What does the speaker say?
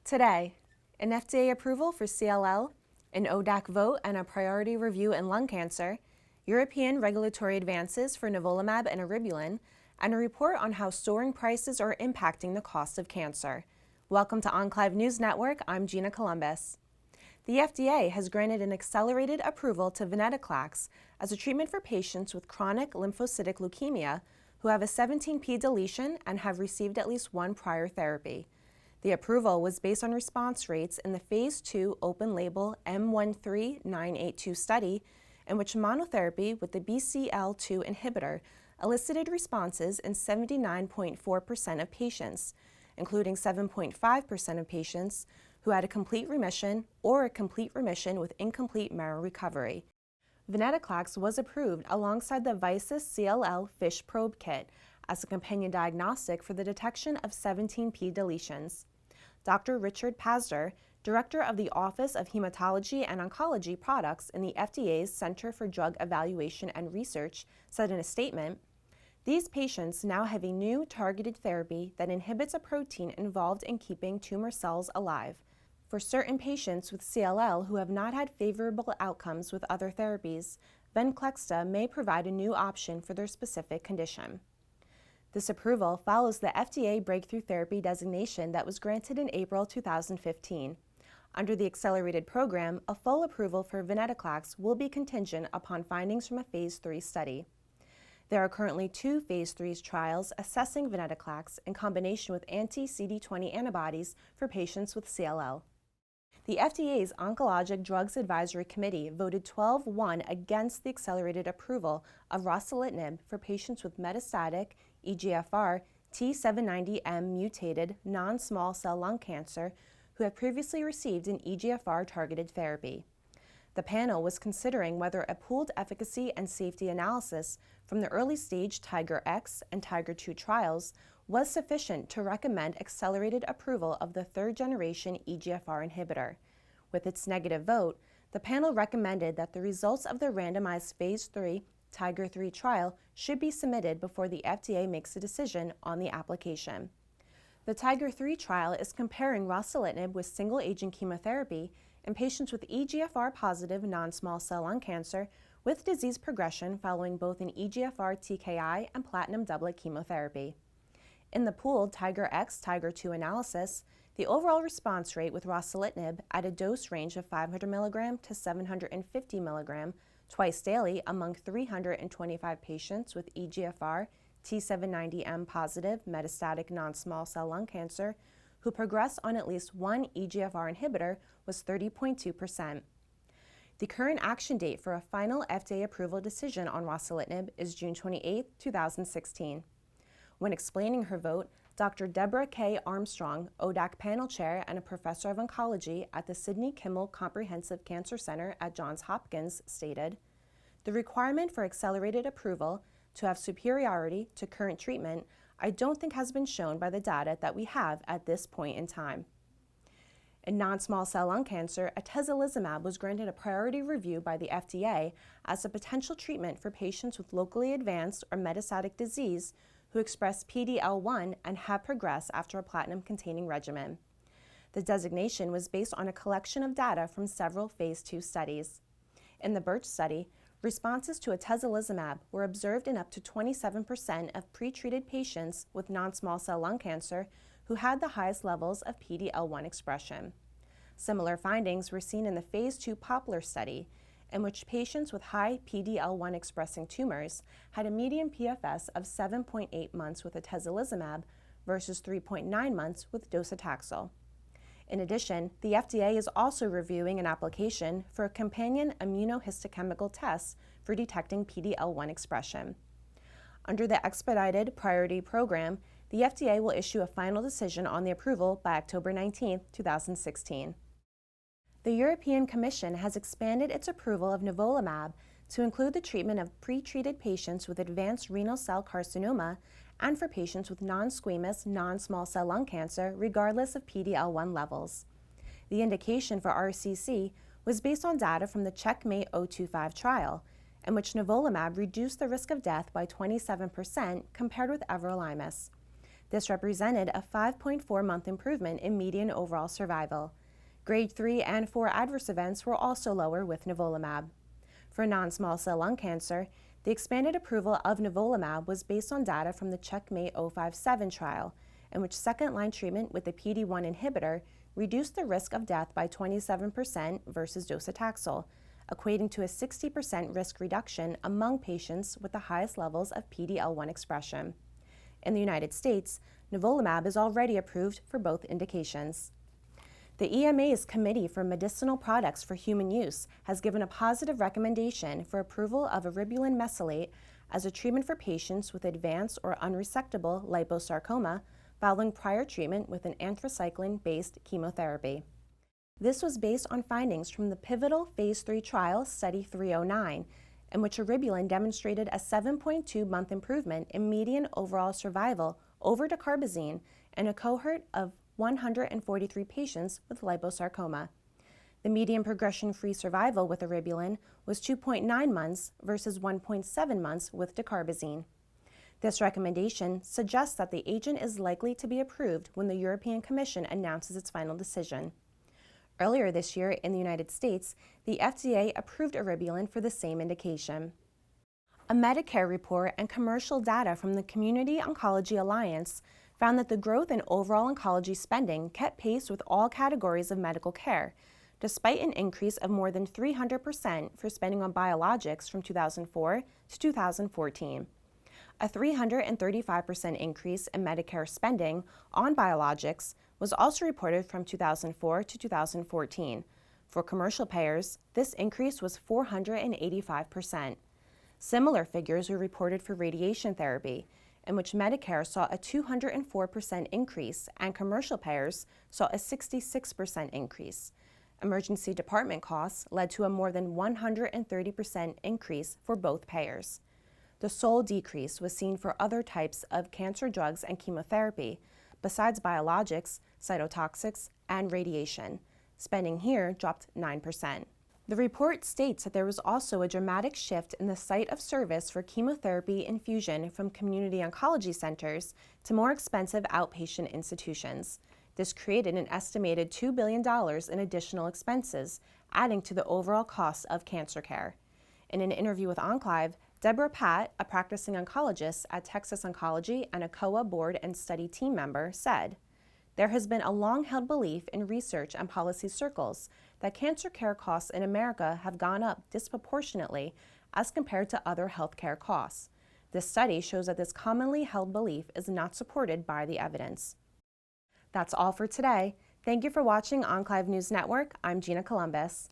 Today, an FDA approval for CLL, an ODAC vote and a priority review in lung cancer, European regulatory advances for nivolumab and eribulin, and a report on how soaring prices are impacting the cost of cancer. Welcome to Enclave News Network. I'm Gina Columbus. The FDA has granted an accelerated approval to venetoclax as a treatment for patients with chronic lymphocytic leukemia who have a 17p deletion and have received at least one prior therapy. The approval was based on response rates in the Phase 2 open-label M13982 study, in which monotherapy with the BCL2 inhibitor elicited responses in 79.4% of patients, including 7.5% of patients who had a complete remission or a complete remission with incomplete marrow recovery. Venetoclax was approved alongside the VISIS CLL FISH probe kit as a companion diagnostic for the detection of 17p deletions. Dr. Richard Pazder, Director of the Office of Hematology and Oncology Products in the FDA's Center for Drug Evaluation and Research, said in a statement, "These patients now have a new targeted therapy that inhibits a protein involved in keeping tumor cells alive. For certain patients with CLL who have not had favorable outcomes with other therapies, Venclexta may provide a new option for their specific condition." This approval follows the FDA Breakthrough Therapy designation that was granted in April 2015. Under the accelerated program, a full approval for venetoclax will be contingent upon findings from a Phase 3 study. There are currently 2 Phase 3 trials assessing venetoclax in combination with anti-CD20 antibodies for patients with CLL. The FDA's Oncologic Drugs Advisory Committee voted 12-1 against the accelerated approval of ruxolitinib for patients with metastatic EGFR T790M mutated non-small cell lung cancer who have previously received an EGFR-targeted therapy. The panel was considering whether a pooled efficacy and safety analysis from the early-stage TIGER-X and TIGER-2 trials was sufficient to recommend accelerated approval of the third-generation EGFR inhibitor. With its negative vote, the panel recommended that the results of the randomized Phase 3 TIGER-3 trial should be submitted before the FDA makes a decision on the application. The TIGER-3 trial is comparing ruxolitinib with single-agent chemotherapy in patients with EGFR-positive non-small cell lung cancer with disease progression following both an EGFR TKI and platinum doublet chemotherapy. In the pooled TIGER-X TIGER-2 analysis, the overall response rate with ruxolitinib at a dose range of 500 mg to 750 mg twice daily among 325 patients with EGFR T790M positive metastatic non-small cell lung cancer who progressed on at least one EGFR inhibitor was 30.2%. The current action date for a final FDA approval decision on ruxolitinib is June 28, 2016. When explaining her vote, Dr. Deborah K. Armstrong, ODAC panel chair and a professor of oncology at the Sidney Kimmel Comprehensive Cancer Center at Johns Hopkins, stated, "The requirement for accelerated approval to have superiority to current treatment I don't think has been shown by the data that we have at this point in time." In non-small cell lung cancer, atezolizumab was granted a priority review by the FDA as a potential treatment for patients with locally advanced or metastatic disease who express PD-L1 and have progressed after a platinum-containing regimen. The designation was based on a collection of data from several Phase 2 studies. In the BIRCH study, responses to atezolizumab were observed in up to 27% of pretreated patients with non-small cell lung cancer who had the highest levels of PD-L1 expression. Similar findings were seen in the Phase 2 POPULAR study, in which patients with high PD-L1 expressing tumors had a median PFS of 7.8 months with atezolizumab versus 3.9 months with docetaxel. In addition, the FDA is also reviewing an application for a companion immunohistochemical test for detecting PD-L1 expression. Under the expedited priority program, the FDA will issue a final decision on the approval by October 19, 2016. The European Commission has expanded its approval of nivolumab to include the treatment of pre-treated patients with advanced renal cell carcinoma and for patients with non-squamous non-small cell lung cancer regardless of PD-L1 levels. The indication for RCC was based on data from the CheckMate 025 trial, in which nivolumab reduced the risk of death by 27% compared with everolimus. This represented a 5.4-month improvement in median overall survival. Grade 3 and 4 adverse events were also lower with nivolumab. For non-small cell lung cancer, the expanded approval of nivolumab was based on data from the CheckMate 057 trial, in which second-line treatment with the PD-1 inhibitor reduced the risk of death by 27% versus docetaxel, equating to a 60% risk reduction among patients with the highest levels of PD-L1 expression. In the United States, nivolumab is already approved for both indications. The EMA's Committee for Medicinal Products for Human Use has given a positive recommendation for approval of eribulin mesylate as a treatment for patients with advanced or unresectable liposarcoma following prior treatment with an anthracycline-based chemotherapy. This was based on findings from the pivotal Phase 3 trial Study 309, in which eribulin demonstrated a 7.2-month improvement in median overall survival over dacarbazine in a cohort of 143 patients with liposarcoma. The median progression-free survival with eribulin was 2.9 months versus 1.7 months with dacarbazine. This recommendation suggests that the agent is likely to be approved when the European Commission announces its final decision. Earlier this year in the United States, the FDA approved eribulin for the same indication. A Medicare report and commercial data from the Community Oncology Alliance found that the growth in overall oncology spending kept pace with all categories of medical care, despite an increase of more than 300% for spending on biologics from 2004 to 2014. A 335% increase in Medicare spending on biologics was also reported from 2004 to 2014. For commercial payers, this increase was 485%. Similar figures were reported for radiation therapy, in which Medicare saw a 204% increase and commercial payers saw a 66% increase. Emergency department costs led to a more than 130% increase for both payers. The sole decrease was seen for other types of cancer drugs and chemotherapy, besides biologics, cytotoxics, and radiation. Spending here dropped 9%. The report states that there was also a dramatic shift in the site of service for chemotherapy infusion from community oncology centers to more expensive outpatient institutions. This created an estimated $2 billion in additional expenses, adding to the overall cost of cancer care. In an interview with Enclave, Deborah Patt, a practicing oncologist at Texas Oncology and a COA board and study team member, said, "There has been a long-held belief in research and policy circles that cancer care costs in America have gone up disproportionately as compared to other healthcare costs. This study shows that this commonly held belief is not supported by the evidence." That's all for today. Thank you for watching Enclave News Network. I'm Gina Columbus.